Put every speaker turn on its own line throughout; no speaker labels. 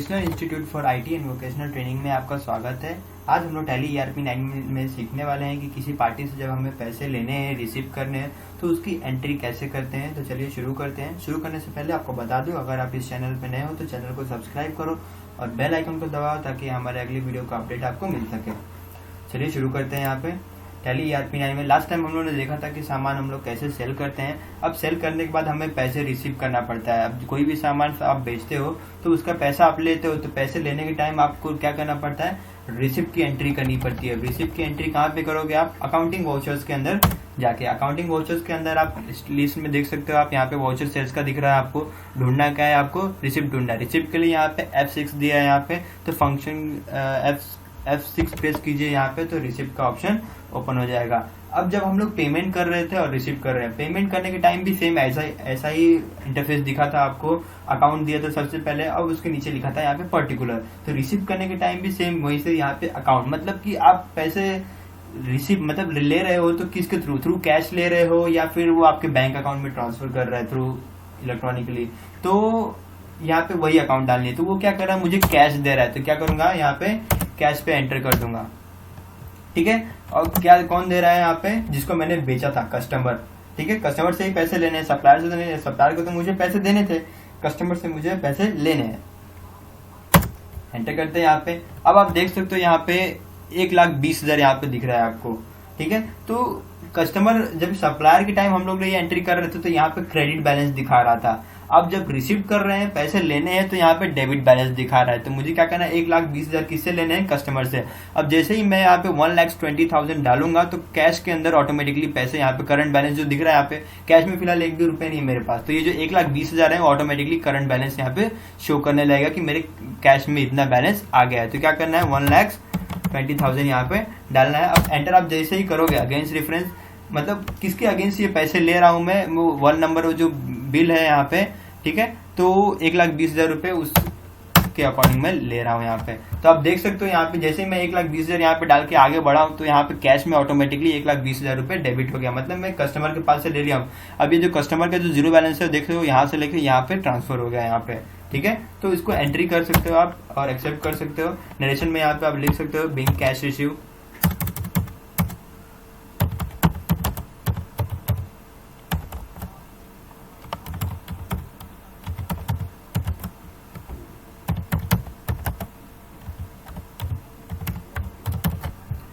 National institute for IT and vocational training में आपका स्वागत है। आज हम लोग टैली ERP 9 में सीखने वाले हैं कि किसी पार्टी से जब हमें पैसे लेने हैं, रिसीव करने हैं, तो उसकी एंट्री कैसे करते हैं। तो चलिए शुरू करते हैं। शुरू करने से पहले आपको बता दूं, अगर आप इस चैनल पर नए हो तो चैनल को सब्सक्राइब करो और बेल आइकन को दबाओ ताकि हमारे अगली वीडियो का अपडेट आपको मिल सके। चलिए शुरू करते हैं। यहाँ पे टैली ERP 9 में लास्ट टाइम हम लोगों ने देखा था कि सामान हम लोग कैसे सेल करते हैं। अब सेल करने के बाद हमें पैसे रिसीव करना पड़ता है। अब कोई भी सामान आप बेचते हो तो उसका पैसा आप लेते हो, तो पैसे लेने के टाइम आपको क्या करना पड़ता है, रिसिप्ट की एंट्री करनी पड़ती है। रिसिप्ट की एंट्री कहाँ पे करोगे आप, अकाउंटिंग वाउचर्स के अंदर जाके। अकाउंटिंग वाउचर्स के अंदर आप लिस्ट में देख सकते हो, आप यहाँ पे वाउचर सेल्स का दिख रहा है। आपको ढूंढना क्या है, आपको रिसिप्ट ढूंढना है। रिसिप्ट के लिए यहाँ पे F6 दिया है यहाँ पे, तो फंक्शन F6 प्रेस कीजिए यहाँ पे, तो रिसिप्ट का ऑप्शन ओपन हो जाएगा। अब जब हम लोग पेमेंट कर रहे थे और रिसीव कर रहे हैं, पेमेंट करने के टाइम भी सेम ऐसा ही इंटरफेस दिखा था आपको। अकाउंट दिया था सबसे पहले, अब उसके नीचे लिखा था यहाँ पे पर्टिकुलर। तो रिसीव करने के टाइम भी सेम वहीं से यहाँ पे अकाउंट, मतलब कि आप पैसे रिसीव मतलब ले रहे हो तो किसके थ्रू कैश ले रहे हो या फिर वो आपके बैंक अकाउंट में ट्रांसफर कर रहा है थ्रू इलेक्ट्रॉनिकली, तो यहाँ पे वही अकाउंट डालनी है। तो वो क्या कर रहा है, मुझे कैश दे रहा है, तो क्या करूंगा, यहाँ पे कैश पे एंटर कर दूंगा। ठीक है। और क्या कौन दे रहा है यहाँ पे, जिसको मैंने बेचा था, कस्टमर। ठीक है, कस्टमर से ही पैसे लेने हैं, सप्लायर से तो नहीं। सप्लायर को तो मुझे पैसे देने थे, कस्टमर से मुझे पैसे लेने हैं। एंटर करते हैं यहाँ पे। अब आप देख सकते हो यहाँ पे 1,20,000 यहाँ पे दिख रहा है आपको। ठीक है, तो कस्टमर जब सप्लायर के टाइम हम लोग ये एंट्री कर रहे थे तो यहाँ पे क्रेडिट बैलेंस दिखा रहा था। अब जब रिसीव कर रहे हैं, पैसे लेने हैं, तो यहाँ पे डेबिट बैलेंस दिखा रहा है। तो मुझे क्या करना है, 1,20,000 किससे लेने हैं, कस्टमर से। अब जैसे ही मैं यहाँ पे 1,20,000 डालूंगा तो कैश के अंदर ऑटोमेटिकली पैसे यहाँ पे करंट बैलेंस जो दिख रहा है यहाँ पे, कैश में फिलहाल 1 भी रुपए नहीं है मेरे पास, तो ये जो 1,20,000 है ऑटोमेटिकली करंट बैलेंस यहाँ पे शो करने लगेगा कि मेरे कैश में इतना बैलेंस आ गया है। तो क्या करना है, 1,20,000 यहाँ पे डालना है। अब एंटर आप जैसे ही करोगे, अगेंस्ट रेफरेंस मतलब किसके अगेंस्ट ये पैसे ले रहा हूं मैं, वो 1 नंबर जो बिल है यहाँ पे। ठीक है, तो 1,20,000 रुपए उसके अकॉर्डिंग मैं ले रहा हूँ यहाँ पे। तो आप देख सकते हो यहाँ पे जैसे ही मैं 1,20,000 यहाँ पे डाल के आगे बढ़ा हूँ तो यहाँ पे कैश में ऑटोमेटिकली 1,20,000 रुपए डेबिट हो गया, मतलब मैं कस्टमर के पास से ले लिया हूँ। अब ये जो कस्टमर का जो जीरो बैलेंस है देख रहे हो, यहाँ से लेके यहाँ पे ट्रांसफर हो गया यहाँ पे। ठीक है, तो इसको एंट्री कर सकते हो आप और एक्सेप्ट कर सकते हो। नरेशन में यहाँ पे आप लिख सकते हो बिंग कैश रिसीव।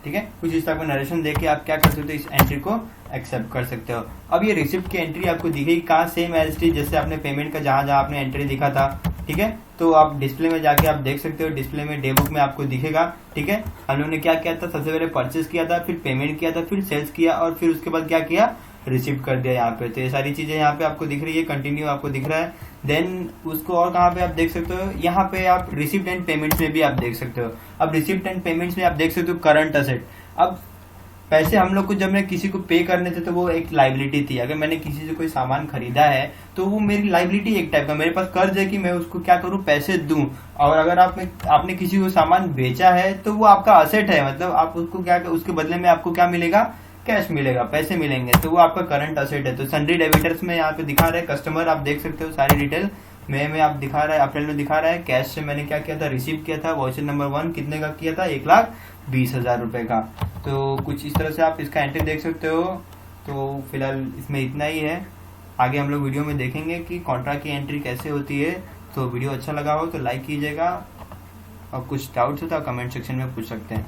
ठीक है, कुछ इस तरह का नरेशन देके आप क्या कर सकते हो, इस एंट्री को एक्सेप्ट कर सकते हो। अब ये रिसिप्ट की एंट्री आपको दिखेगी कहाँ, सेम एज इट इज जैसे आपने पेमेंट का जहां जहां आपने एंट्री दिखा था। ठीक है, तो आप डिस्प्ले में जाके आप देख सकते हो, डिस्प्ले में डे बुक में आपको दिखेगा। ठीक है, हम लोगों ने क्या किया था, सबसे पहले परचेस किया था, फिर पेमेंट किया था, फिर सेल्स किया और फिर उसके बाद क्या किया, रिसीव कर दिया यहाँ पे। तो ये सारी चीजें यहाँ पे आपको दिख रही है, कंटिन्यू आपको दिख रहा है। देन उसको और कहाँ पे आप देख सकते हो, यहाँ पे आप रिसिप्ट एंड पेमेंट्स में भी आप देख सकते हो। अब रिसिप्ट एंड पेमेंट्स में आप देख सकते हो करंट असेट। अब पैसे हम लोग को जब मैं किसी को पे करने थे तो वो एक लाइबिलिटी थी। अगर मैंने किसी से कोई सामान खरीदा है तो वो मेरी लाइबिलिटी एक टाइप का, मेरे पास कर्ज है कि मैं उसको क्या करूं, पैसे दूं। और अगर आपने किसी को सामान बेचा है तो वो आपका असेट है, मतलब आप उसको क्या, उसके बदले में आपको क्या मिलेगा, कैश मिलेगा, पैसे मिलेंगे, तो वो आपका करंट असेट है। तो सन्ड्री डेबिटर्स में यहाँ पे दिखा रहे कस्टमर, आप देख सकते हो सारी डिटेल में आप दिखा रहा है, अप्रैल में दिखा रहा है। कैश से मैंने क्या किया था, रिसीव किया था। वाउचर नंबर 1 कितने का किया था, 1,20,000 रुपए का। तो कुछ इस तरह से आप इसका एंट्री देख सकते हो। तो फिलहाल इसमें इतना ही है, आगे हम लोग वीडियो में देखेंगे कि कॉन्ट्रा की एंट्री कैसे होती है। तो वीडियो अच्छा लगा हो तो लाइक कीजिएगा और कुछ डाउट्स हो तो कमेंट सेक्शन में पूछ सकते हैं।